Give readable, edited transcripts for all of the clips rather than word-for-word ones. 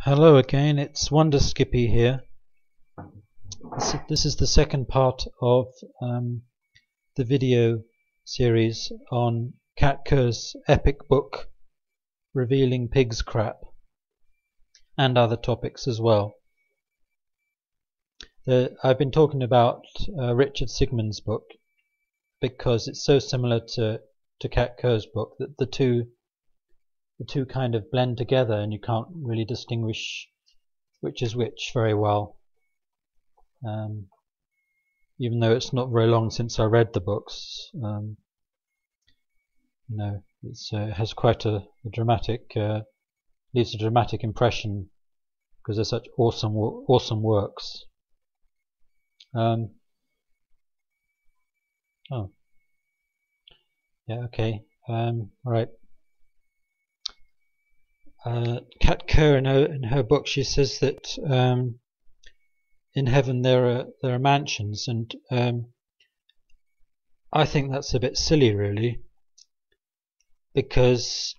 Hello again, it's Wonder Skippy here. This is the second part of the video series on Kerr's epic book Revealing Pig's Crap, and other topics as well. I've been talking about Richard Sigmund's book because it's so similar to Kerr's book that the two kind of blend together and you can't really distinguish which is which very well. Even though it's not very long since I read the books, it has quite a dramatic, leaves a dramatic impression because they're such awesome works. Oh, yeah, okay, right. Kerr in her book, she says that in heaven there are mansions, and I think that's a bit silly, really, because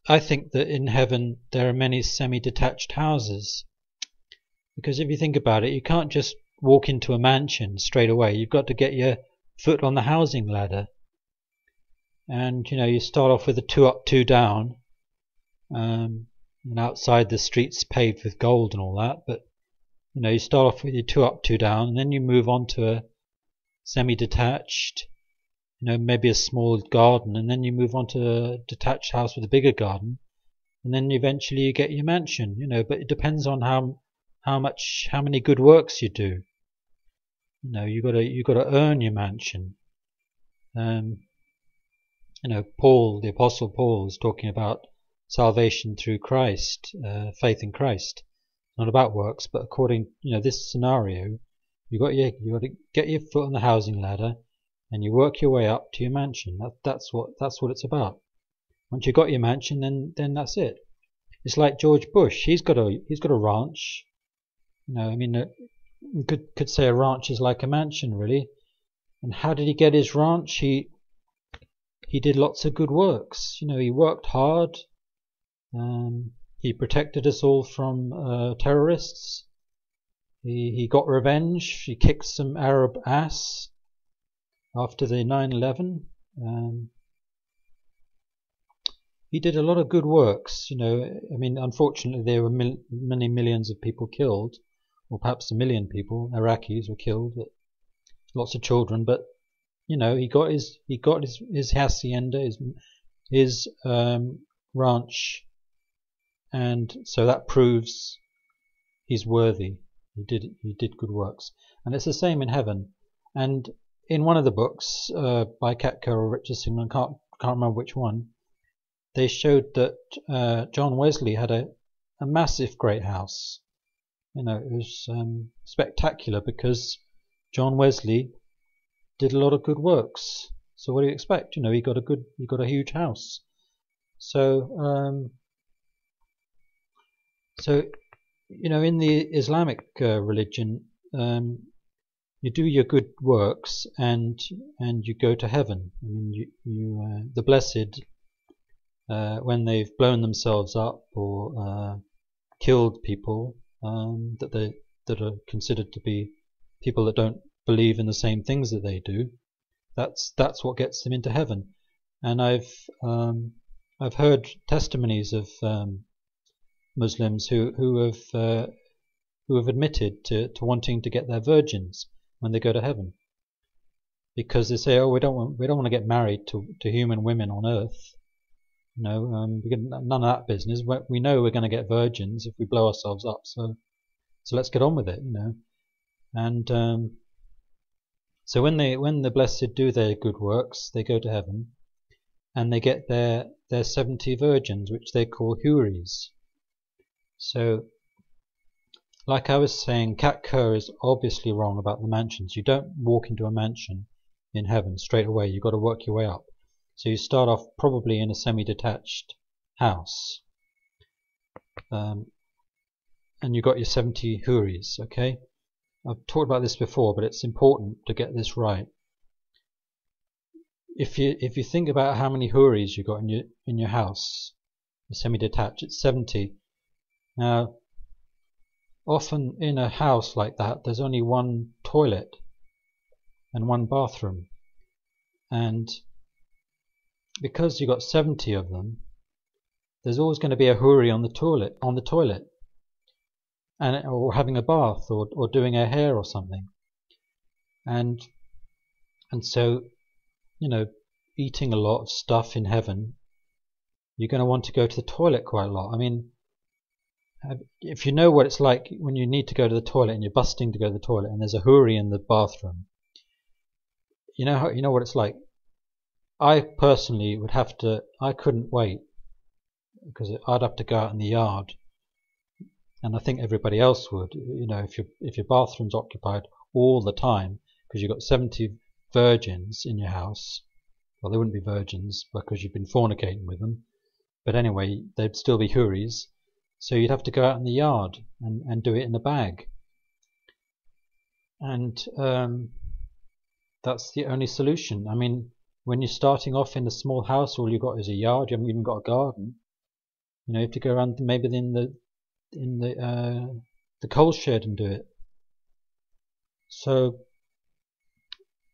I think that in heaven there are many semi-detached houses. Because if you think about it, you can't just walk into a mansion straight away. You've got to get your foot on the housing ladder, and you start off with a 2 up, 2 down. And outside the streets paved with gold and all that, but you start off with your 2 up, 2 down, and then you move on to a semi-detached, maybe a small garden, and then you move on to a detached house with a bigger garden, and then eventually you get your mansion. But it depends on how many good works you do. You got to earn your mansion. Paul, the Apostle Paul, is talking about salvation through Christ, faith in Christ. Not about works, but according this scenario, you got to get your foot on the housing ladder, and you work your way up to your mansion. That's what it's about. Once you got your mansion, then that's it. It's like George Bush. He's got a ranch. You could say a ranch is like a mansion, really. And how did he get his ranch? He did lots of good works. He worked hard. He protected us all from terrorists. He got revenge. He kicked some Arab ass after the 9/11. He did a lot of good works. Unfortunately, there were many millions of people killed, or perhaps 1 million people, Iraqis, were killed. Lots of children, but he got his hacienda, his ranch. And so that proves he's worthy. He did good works, and it's the same in heaven. And in one of the books by Kerr or Richard Sigmund, can't remember which one, they showed that John Wesley had a massive great house. It was spectacular because John Wesley did a lot of good works. So what do you expect? He got a huge house. So in the Islamic religion, you do your good works and you go to heaven. The blessed, when they've blown themselves up or killed people that are considered to be people that don't believe in the same things that they do, that's what gets them into heaven. And I've heard testimonies of Muslims who have admitted to wanting to get their virgins when they go to heaven, because they say, we don't want to get married to human women on earth. We get none of that business. We know we're going to get virgins if we blow ourselves up, so let's get on with it. And so when the blessed do their good works, they go to heaven, and they get their 70 virgins, which they call Huris. So, like I was saying, Kerr is obviously wrong about the mansions. You don't walk into a mansion in heaven straight away. You've got to work your way up. So you start off probably in a semi-detached house, and you got your 70 Huris. Okay, I've talked about this before, but it's important to get this right. If you think about how many Huris you got in your house, semi-detached, it's 70. Now, often in a house like that, there's only one toilet and one bathroom, and because you've got 70 of them, there's always going to be a houri on the toilet, and or having a bath, or doing her hair or something, and so, you know, eating a lot of stuff in heaven, you're going to want to go to the toilet quite a lot. I mean, if you know what it's like when you need to go to the toilet and you're busting to go to the toilet and there's a houri in the bathroom, you know what it's like. I personally would have to, I couldn't wait, because I'd have to go out in the yard, and I think everybody else would. You know, if your bathroom's occupied all the time because you've got 70 virgins in your house, well, they wouldn't be virgins because you've been fornicating with them, but anyway, they'd still be houris, so you'd have to go out in the yard and do it in a bag, and that's the only solution. I mean, when you're starting off in a small house, all you've got is a yard. You haven't even got a garden. You know, you have to go around maybe in the coal shed and do it. So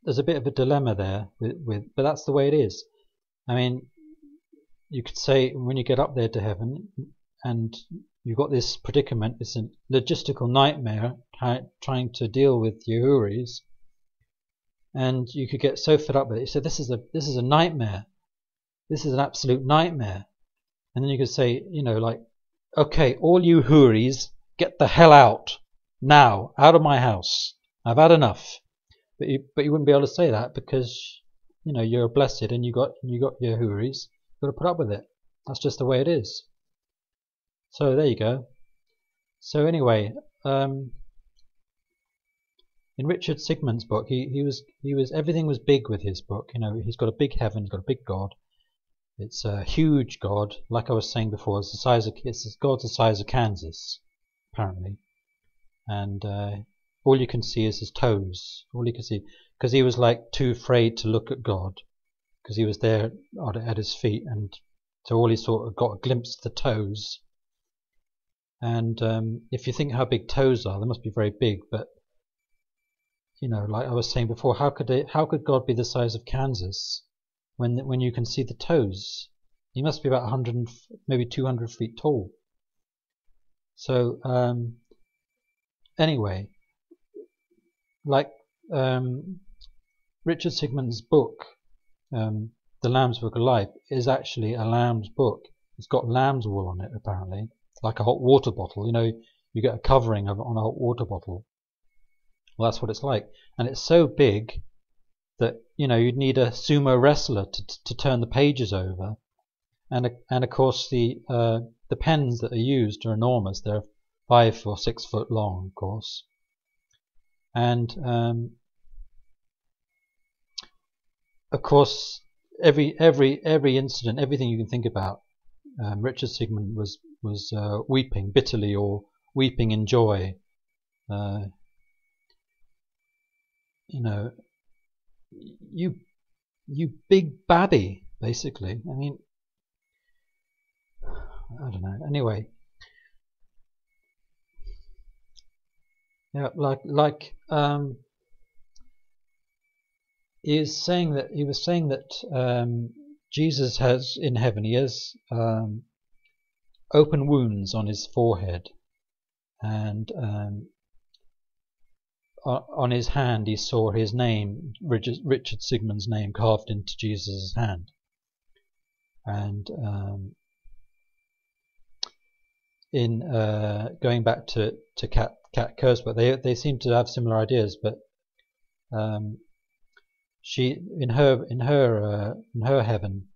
there's a bit of a dilemma there but that's the way it is. I mean, you could say when you get up there to heaven and you've got this predicament, it's a logistical nightmare trying to deal with your houris, and you could get so fed up with it. You say, this is a nightmare. This is an absolute nightmare. And then you could say, you know, like, okay, all you houris, get the hell out now, out of my house. I've had enough. But you wouldn't be able to say that because, you know, you're blessed and you got your houris. You've got to put up with it. That's just the way it is. So there you go. So anyway, in Richard Sigmund's book, he was everything was big with his book. You know, he's got a big heaven, he's got a big God. It's a huge God, like I was saying before. It's God's the size of Kansas, apparently, and all you can see is his toes. All you can see, because he was like too afraid to look at God, because he was there at his feet, and so all he sort of got a glimpse of the toes. And if you think how big toes are, they must be very big, but you know, like I was saying before, how could God be the size of Kansas when you can see the toes? He must be about 100, maybe 200 feet tall. So anyway, like Richard Sigmund's book, The Lamb's Book of Life, is actually a lamb's book. It's got lamb's wool on it, apparently, like a hot water bottle. You know, you get a covering on a hot water bottle. Well, that's what it's like, and it's so big that, you know, you'd need a sumo wrestler to turn the pages over, and of course the pens that are used are enormous. They're 5 or 6 foot long, of course, and of course every incident, everything you can think about, Richard Sigmund was weeping bitterly or weeping in joy. You know, you big babby, basically. I mean, I don't know. Anyway, yeah, like he was saying that Jesus has in heaven, he has open wounds on his forehead, and on his hand he saw his name, Richard Sigmund's name, carved into Jesus' hand. And in going back to Kat Kerr's book, they seem to have similar ideas, but she in her heaven,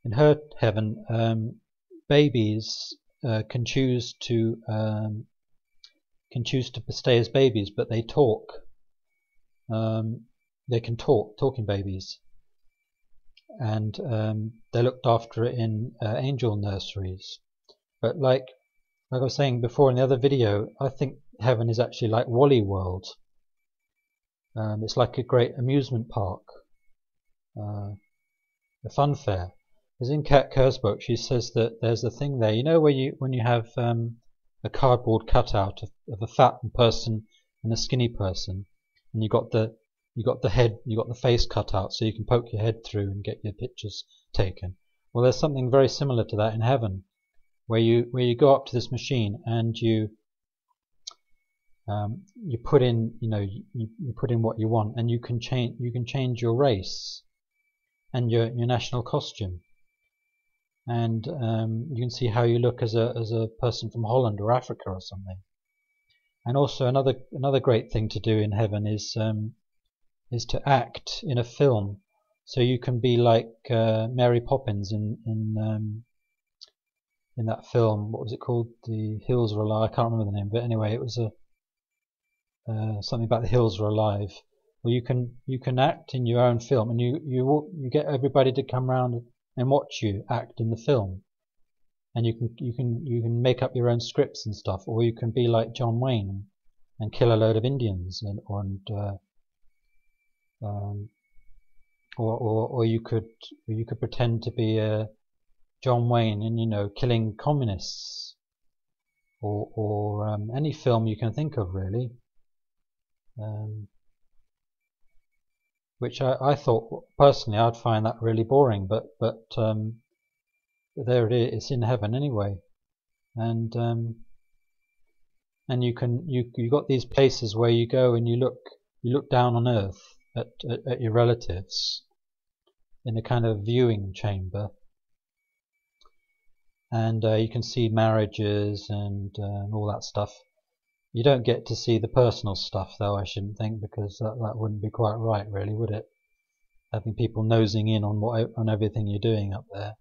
in her heaven, babies can choose to stay as babies, but they talk. They can talking babies, and they're looked after in angel nurseries. But like I was saying before in the other video, I think heaven is actually like Wally World. It's like a great amusement park, a fun fair. As in Kat Kerr's book, she says that there's a thing there. You know where when you have a cardboard cutout of a fat person and a skinny person, and you got the head, you got the face cut out, so you can poke your head through and get your pictures taken. Well, there's something very similar to that in heaven, where you go up to this machine and you put in, you put in what you want, and you can change your race and your national costume, and you can see how you look as a person from Holland or Africa or something. And also another great thing to do in heaven is to act in a film, so you can be like Mary Poppins in that film. What was it called? The Hills Are Alive. I can't remember the name, but anyway, it was something about the hills are alive. Well, you can act in your own film, and you get everybody to come round and watch you act in the film, and you can make up your own scripts and stuff, or you can be like John Wayne and kill a load of Indians, or you could pretend to be John Wayne and killing communists, or any film you can think of really. Which I thought personally I'd find that really boring, but there it is. It's in heaven anyway, and you got these places where you go and you look down on earth at your relatives in a kind of viewing chamber, and you can see marriages and all that stuff. You don't get to see the personal stuff, though, I shouldn't think, because that wouldn't be quite right, really, would it? Having people nosing in on everything you're doing up there.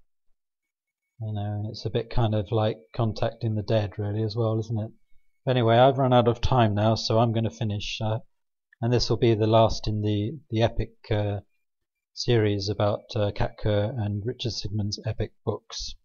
And it's a bit kind of like contacting the dead, really, as well, isn't it? Anyway, I've run out of time now, so I'm going to finish. And this will be the last in the epic series about Kat Kerr and Richard Sigmund's epic books.